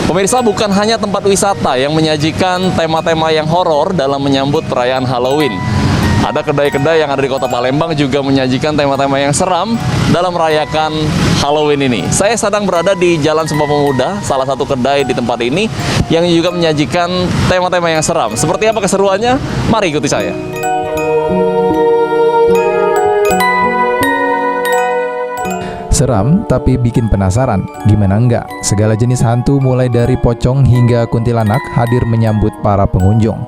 Pemirsa, bukan hanya tempat wisata yang menyajikan tema-tema yang horor dalam menyambut perayaan Halloween. Ada kedai-kedai yang ada di kota Palembang juga menyajikan tema-tema yang seram dalam merayakan Halloween ini. Saya sedang berada di Jalan Sumpah Pemuda, salah satu kedai di tempat ini yang juga menyajikan tema-tema yang seram. Seperti apa keseruannya? Mari ikuti saya. Seram tapi bikin penasaran, gimana enggak? Segala jenis hantu mulai dari pocong hingga kuntilanak hadir menyambut para pengunjung.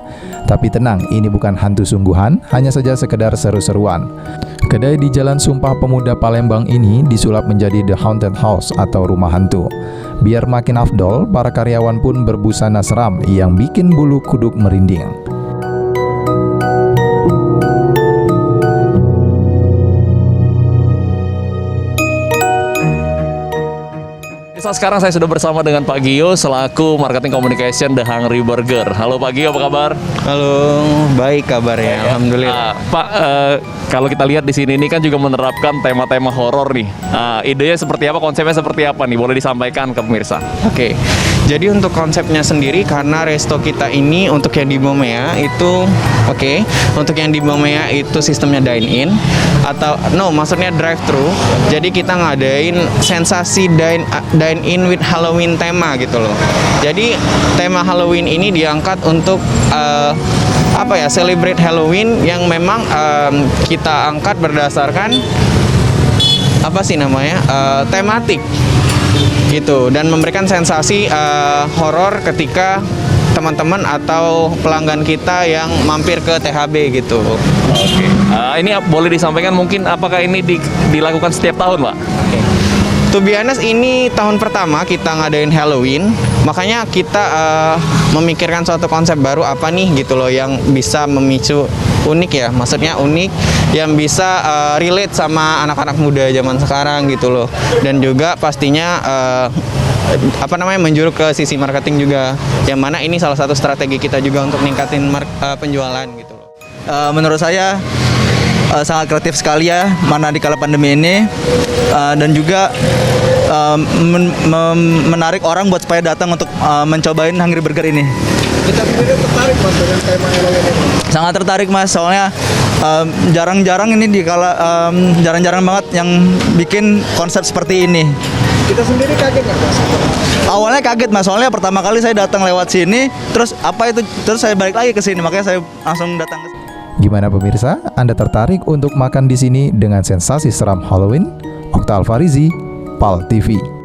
Tapi tenang, ini bukan hantu sungguhan, hanya saja sekedar seru-seruan. Kedai di Jalan Sumpah Pemuda Palembang ini disulap menjadi The Haunted House atau rumah hantu. Biar makin afdol, para karyawan pun berbusana seram yang bikin bulu kuduk merinding. Sekarang saya sudah bersama dengan Pak Gio selaku Marketing Communication The Hungry Burger. Halo Pak Gio, apa kabar? Halo, baik kabarnya, alhamdulillah. Pak, kalau kita lihat di sini ini kan juga menerapkan tema-tema horor nih. Idenya seperti apa, konsepnya seperti apa nih? Boleh disampaikan ke pemirsa? Oke, jadi untuk konsepnya sendiri karena resto kita ini untuk yang di Bomea itu untuk yang di Bomea itu sistemnya dine in atau maksudnya drive thru. Jadi kita ngadain sensasi dine in with Halloween tema gitu loh. Jadi tema Halloween ini diangkat untuk celebrate Halloween yang memang kita angkat berdasarkan tematik gitu dan memberikan sensasi horor ketika teman-teman atau pelanggan kita yang mampir ke THB gitu. Oke. Ini boleh disampaikan mungkin apakah ini dilakukan setiap tahun, Pak? Oke. To be honest, ini tahun pertama kita ngadain Halloween, makanya kita memikirkan suatu konsep baru apa nih gitu loh yang bisa memicu unik ya, maksudnya unik yang bisa relate sama anak-anak muda zaman sekarang gitu loh, dan juga pastinya menjuruk ke sisi marketing juga, yang mana ini salah satu strategi kita juga untuk ningkatin penjualan gitu loh. Menurut saya sangat kreatif sekali ya, mana di kala pandemi ini, dan juga menarik orang buat supaya datang untuk mencobain Hungry Burger ini. Kita sendiri tertarik Mas dengan tema Halloween ini? Sangat tertarik Mas, soalnya jarang-jarang ini jarang-jarang banget yang bikin konsep seperti ini. Kita sendiri kaget nggak Mas? Awalnya kaget Mas, soalnya pertama kali saya datang lewat sini, terus saya balik lagi ke sini, makanya saya langsung datang ke sini. Gimana pemirsa? Anda tertarik untuk makan di sini dengan sensasi seram Halloween? Okta Alfarizi, PAL TV.